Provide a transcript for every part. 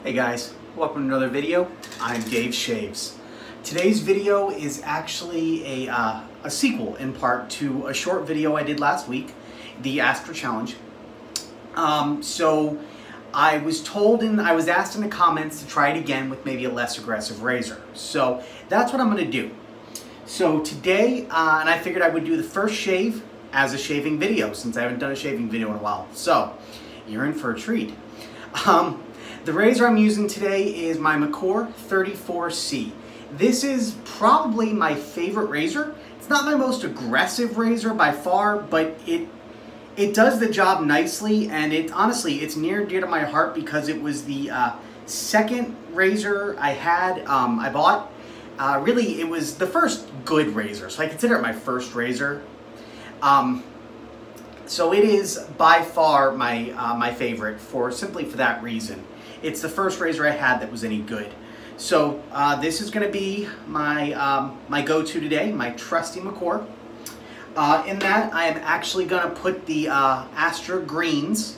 Hey guys, welcome to another video. I'm Dave Shaves. Today's video is actually a sequel in part to a short video I did last week, the Astra challenge. So I was asked in the comments to try it again with maybe a less aggressive razor. So that's what I'm going to do. So today, and I figured I would do the first shave as a shaving video since I haven't done a shaving video in a while. So you're in for a treat. The razor I'm using today is my Makor 34C. This is probably my favorite razor. It's not my most aggressive razor by far, but it does the job nicely, and honestly, it's near and dear to my heart because it was the second razor I bought. Really, it was the first good razor, so I consider it my first razor. So it is by far my favorite simply for that reason. It's the first razor I had that was any good. So this is going to be my go-to today, my trusty Makor. In that, I am actually going to put the Astra greens.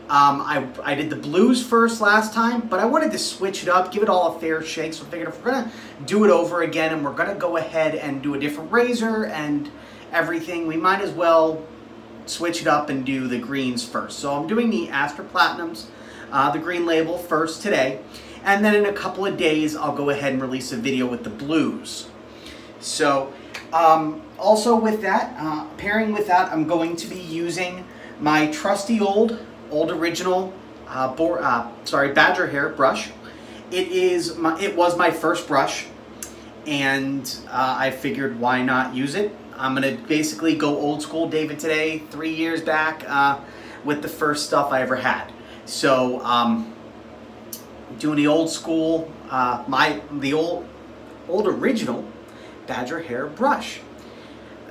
I did the blues first last time, but I wanted to switch it up, give it all a fair shake. So I figured if we're going to do it over again and we're going to go ahead and do a different razor and everything, we might as well switch it up and do the greens first. So I'm doing the Astra Platinums, the green label first today, and then in a couple of days I'll go ahead and release a video with the blues. So also with that, pairing with that, I'm going to be using my trusty old original badger hair brush. It was my first brush, and I figured why not use it. I'm gonna basically go old school David today, 3 years back, with the first stuff I ever had. So doing the old school, the old original badger hair brush.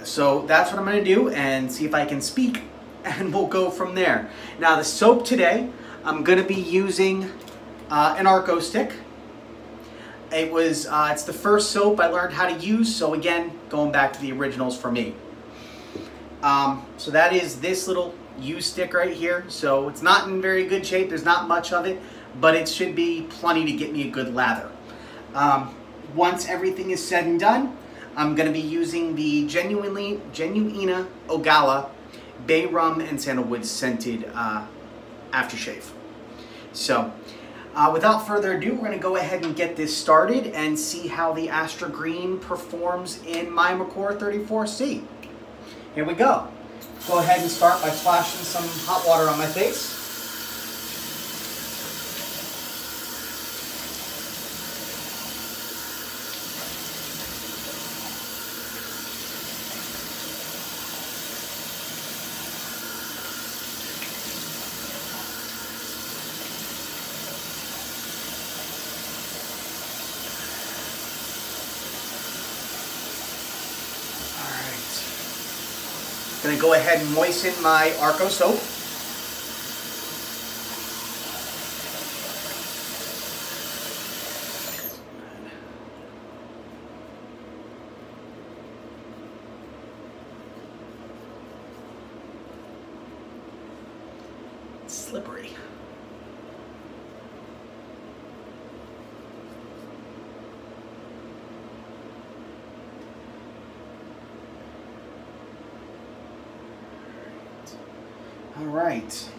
So that's what I'm gonna do and see if I can speak, and we'll go from there. Now the soap today, I'm gonna be using an Arco stick. It's the first soap I learned how to use, so again, going back to the originals for me. So that is this little U stick right here. So it's not in very good shape, there's not much of it, but it should be plenty to get me a good lather. Once everything is said and done, I'm going to be using the Genuina Ogala Bay Rum and Sandalwood scented aftershave. So without further ado, we're going to go ahead and get this started and see how the Astra Green performs in my Makor 34C. Here we go. Go ahead and start by splashing some hot water on my face. Going to go ahead and moisten my Arco soap. It's slippery. All right.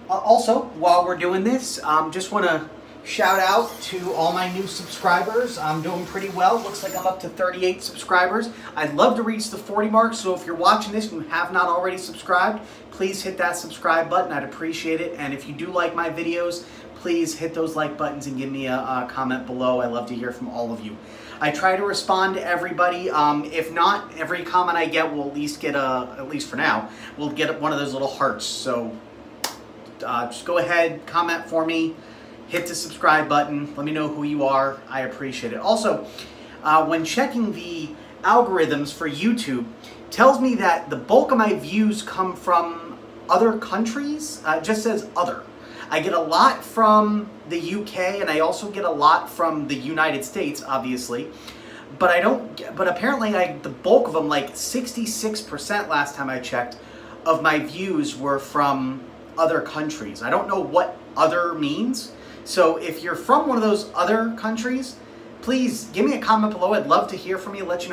Also, while we're doing this, just want to shout out to all my new subscribers. I'm doing pretty well. Looks like I'm up to 38 subscribers. I'd love to reach the 40 mark, so if you're watching this and you have not already subscribed, please hit that subscribe button. I'd appreciate it. And if you do like my videos, please hit those like buttons and give me a comment below. I love to hear from all of you. I try to respond to everybody. If not, every comment I get will at least get at least for now, we'll get one of those little hearts. So just go ahead, comment for me, hit the subscribe button, let me know who you are. I appreciate it. Also, when checking the algorithms for YouTube, tells me that the bulk of my views come from other countries. It just says other. I get a lot from the UK, and I also get a lot from the United States, obviously. But apparently the bulk of them, like 66% last time I checked, of my views were from other countries. I don't know what other means. So if you're from one of those other countries, please give me a comment below. I'd love to hear from you. Let me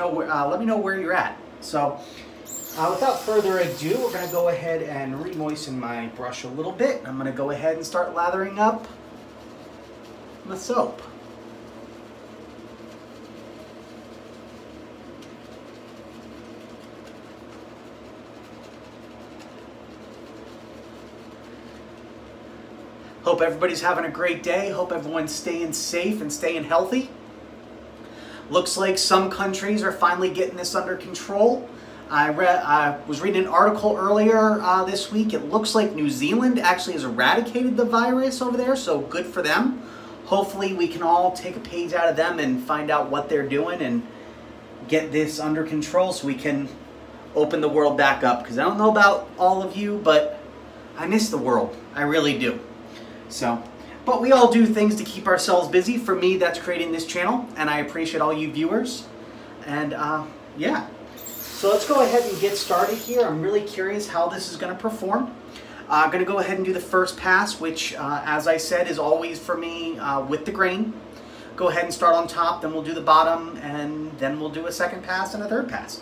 know where you're at. So without further ado, we're going to go ahead and re-moisten my brush a little bit. I'm going to go ahead and start lathering up the soap. Hope everybody's having a great day. Hope everyone's staying safe and staying healthy. Looks like some countries are finally getting this under control. I was reading an article earlier this week. It looks like New Zealand actually has eradicated the virus over there, so good for them. Hopefully we can all take a page out of them and find out what they're doing and get this under control so we can open the world back up. Because I don't know about all of you, but I miss the world. I really do. So, but we all do things to keep ourselves busy. For me, that's creating this channel, and I appreciate all you viewers. And yeah, so let's go ahead and get started here. I'm really curious how this is going to perform. I'm going to go ahead and do the first pass, which, as I said, is always for me with the grain. Go ahead and start on top, then we'll do the bottom, and then we'll do a second pass and a third pass.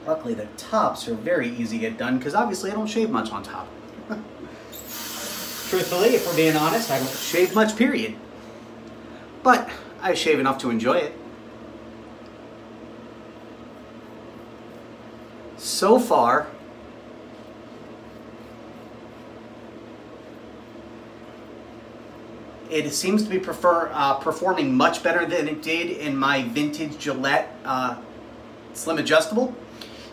Luckily, the tops are very easy to get done because obviously I don't shave much on top. Truthfully, if we're being honest, I don't shave much, period. But I shave enough to enjoy it. So far, it seems to be performing much better than it did in my vintage Gillette Slim Adjustable.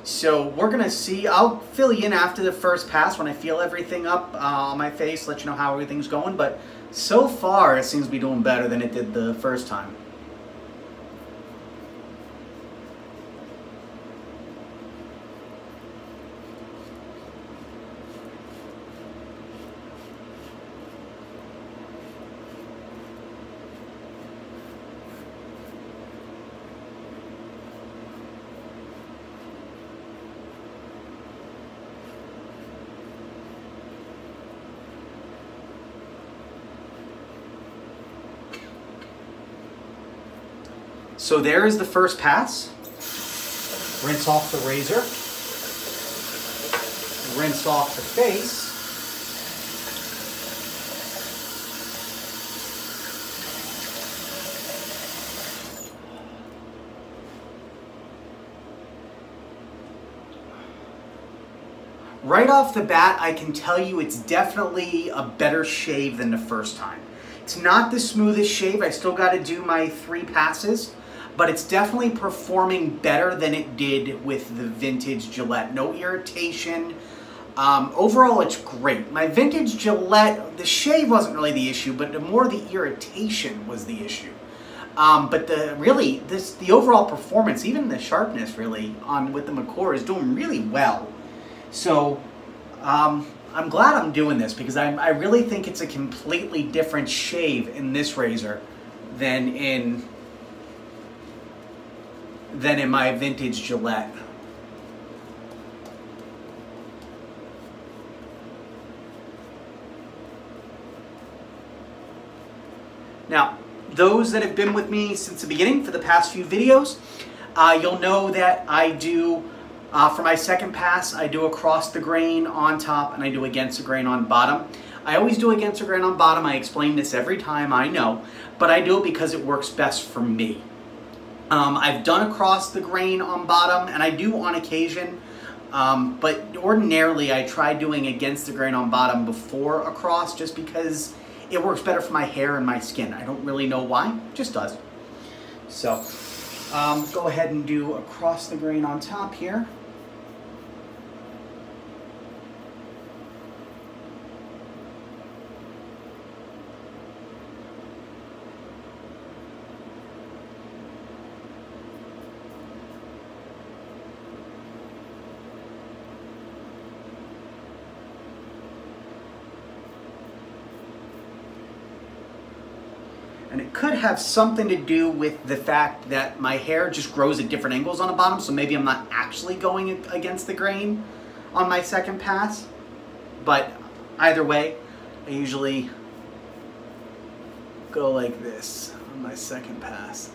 So we're going to see. I'll fill you in after the first pass when I feel everything up on my face, let you know how everything's going. But so far, it seems to be doing better than it did the first time. So there is the first pass. Rinse off the razor. Rinse off the face. Right off the bat, I can tell you it's definitely a better shave than the first time. It's not the smoothest shave. I still got to do my 3 passes. But it's definitely performing better than it did with the vintage Gillette. No irritation. Overall, it's great. My vintage Gillette, the shave wasn't really the issue, but more the irritation was the issue. But the overall performance, even the sharpness really with the McCore is doing really well. So I'm glad I'm doing this because I really think it's a completely different shave in this razor than in my vintage Gillette. Now, those that have been with me since the beginning for the past few videos, you'll know that I do, for my second pass, I do across the grain on top and I do against the grain on bottom. I always do against the grain on bottom. I explain this every time, I know, but I do it because it works best for me. I've done across the grain on bottom, and I do on occasion, but ordinarily I try doing against the grain on bottom before across just because it works better for my hair and my skin. I don't really know why, it just does. So, go ahead and do across the grain on top here. And it could have something to do with the fact that my hair just grows at different angles on the bottom, so maybe I'm not actually going against the grain on my second pass. But either way, I usually go like this on my second pass.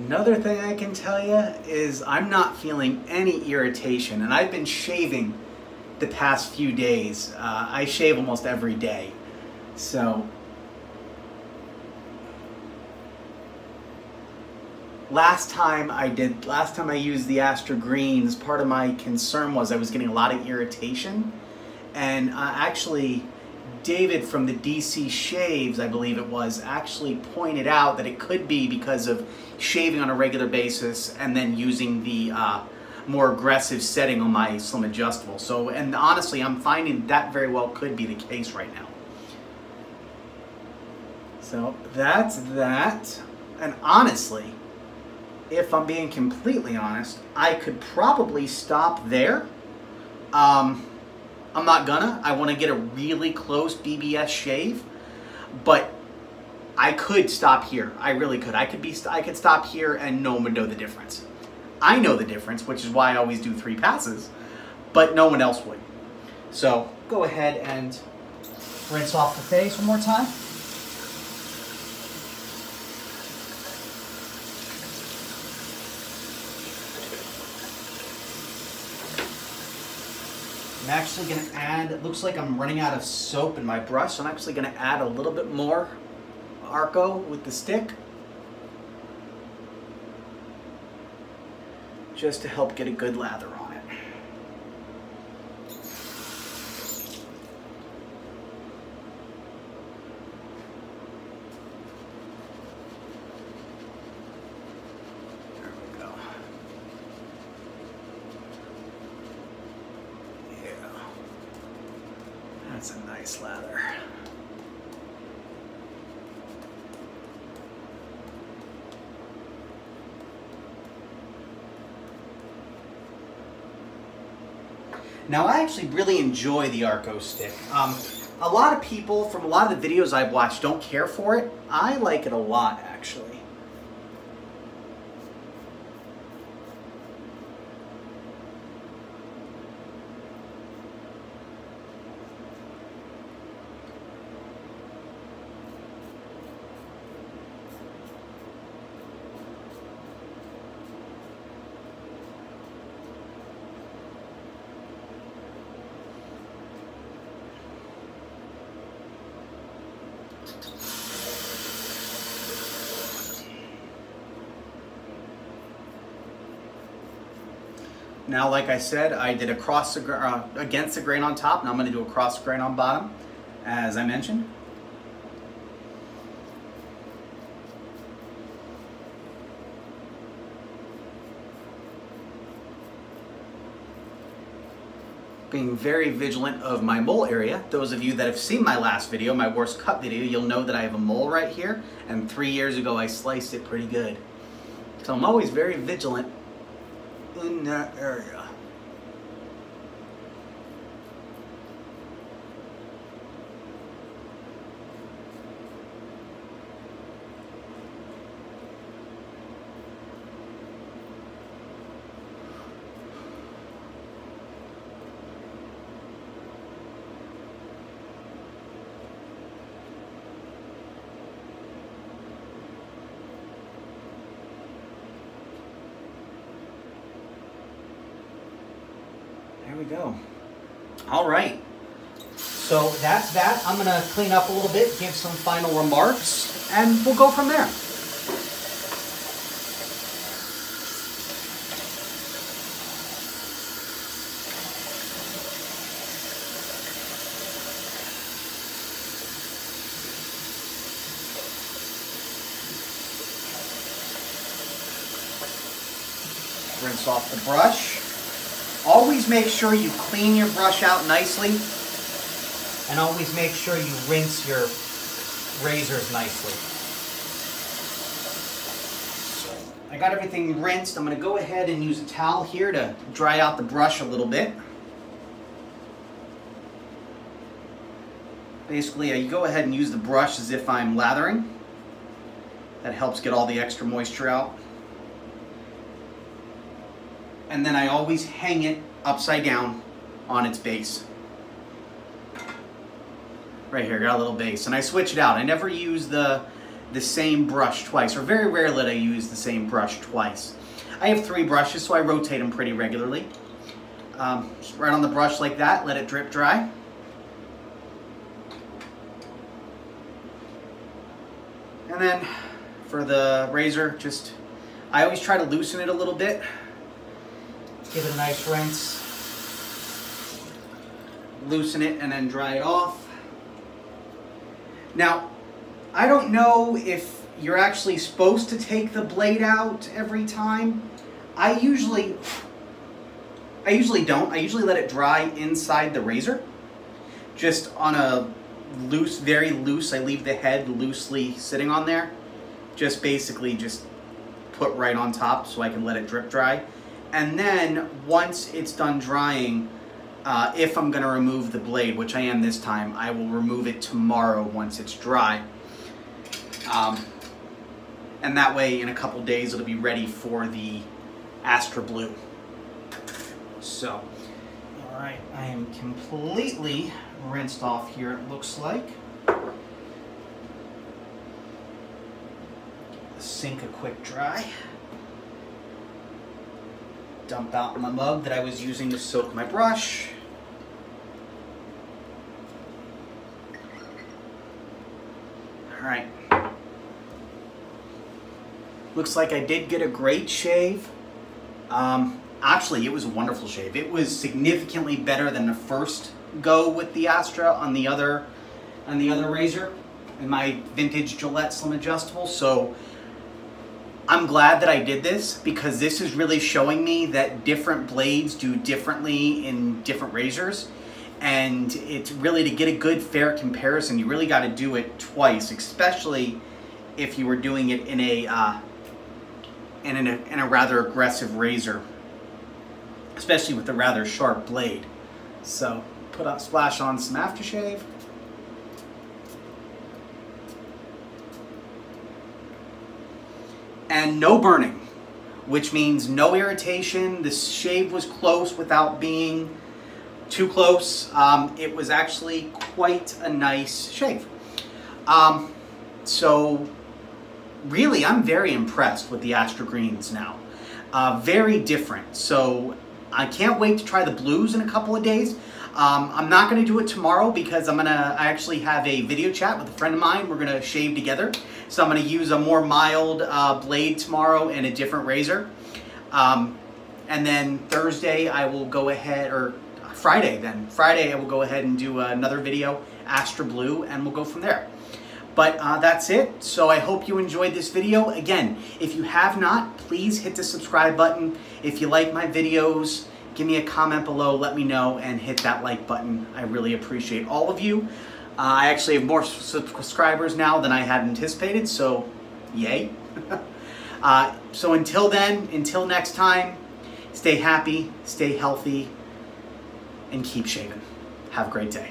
Another thing I can tell you is I'm not feeling any irritation, and I've been shaving the past few days. I shave almost every day, so last time I used the Astra greens, part of my concern was I was getting a lot of irritation, and actually David from the DC Shaves, I believe it was, actually pointed out that it could be because of shaving on a regular basis and then using the more aggressive setting on my Slim Adjustable. So, and honestly, I'm finding that very well could be the case right now. So that's that. And honestly, if I'm being completely honest, I could probably stop there. I'm not gonna. I want to get a really close BBS shave, but I could stop here. I really could. I could stop here and no one would know the difference. I know the difference, which is why I always do 3 passes, but no one else would. So go ahead and rinse off the face one more time. I'm actually going to add, it looks like I'm running out of soap in my brush, so I'm actually going to add a little bit more Arco with the stick, just to help get a good lather on it. There we go. Yeah, that's a nice lather. Now, I actually really enjoy the Arco stick. A lot of people from a lot of the videos I've watched don't care for it. I like it a lot, actually. Now, like I said, I did across the, against the grain on top. Now I'm going to do across the grain on bottom, as I mentioned. Being very vigilant of my mole area. Those of you that have seen my last video, my worst cut video, you'll know that I have a mole right here, and 3 years ago I sliced it pretty good. So I'm always very vigilant in that area. There we go. All right. So that's that. I'm going to clean up a little bit, give some final remarks, and we'll go from there. Rinse off the brush. Always make sure you clean your brush out nicely. And always make sure you rinse your razors nicely. So I got everything rinsed. I'm going to go ahead and use a towel here to dry out the brush a little bit. Basically, I go ahead and use the brush as if I'm lathering. That helps get all the extra moisture out. And then I always hang it upside down on its base. Right here, got a little base. And I switch it out. I never use the same brush twice, or very rarely I use the same brush twice. I have 3 brushes, so I rotate them pretty regularly. Just right on the brush like that, let it drip dry. And then for the razor, I always try to loosen it a little bit. Give it a nice rinse. Loosen it and then dry it off. Now, I don't know if you're actually supposed to take the blade out every time. I usually don't. I usually let it dry inside the razor. Just on a loose, very loose, I leave the head loosely sitting on there. Just basically just put right on top so I can let it drip dry. And then once it's done drying, if I'm going to remove the blade, which I am this time, I will remove it tomorrow once it's dry. And that way in a couple days it'll be ready for the Astra Blue. So, alright, I am completely rinsed off here, it looks like. Sink a quick dry. Dump out my mug that I was using to soak my brush. Alright. Looks like I did get a great shave. Actually, it was a wonderful shave. It was significantly better than the first go with the Astra on the other razor, in my vintage Gillette Slim Adjustable. So I'm glad that I did this, because this is really showing me that different blades do differently in different razors. And it's really, to get a good fair comparison, you really got to do it twice, especially if you were doing it in a rather aggressive razor, especially with a rather sharp blade. So splash on some aftershave. And no burning, which means no irritation. The shave was close without being too close. It was actually quite a nice shave. So really, I'm very impressed with the Astra Greens now. Very different. So I can't wait to try the blues in a couple of days. I'm not going to do it tomorrow because I actually have a video chat with a friend of mine. We're going to shave together. So I'm going to use a more mild blade tomorrow and a different razor. And then Thursday I will go ahead, or Friday I will go ahead and do another video, Astra Blue, and we'll go from there. But that's it. So I hope you enjoyed this video. Again, if you have not, please hit the subscribe button. If you like my videos, give me a comment below, let me know, and hit that like button. I really appreciate all of you. I actually have more subscribers now than I had anticipated, so yay. So until then, until next time, stay happy, stay healthy, and keep shaving. Have a great day.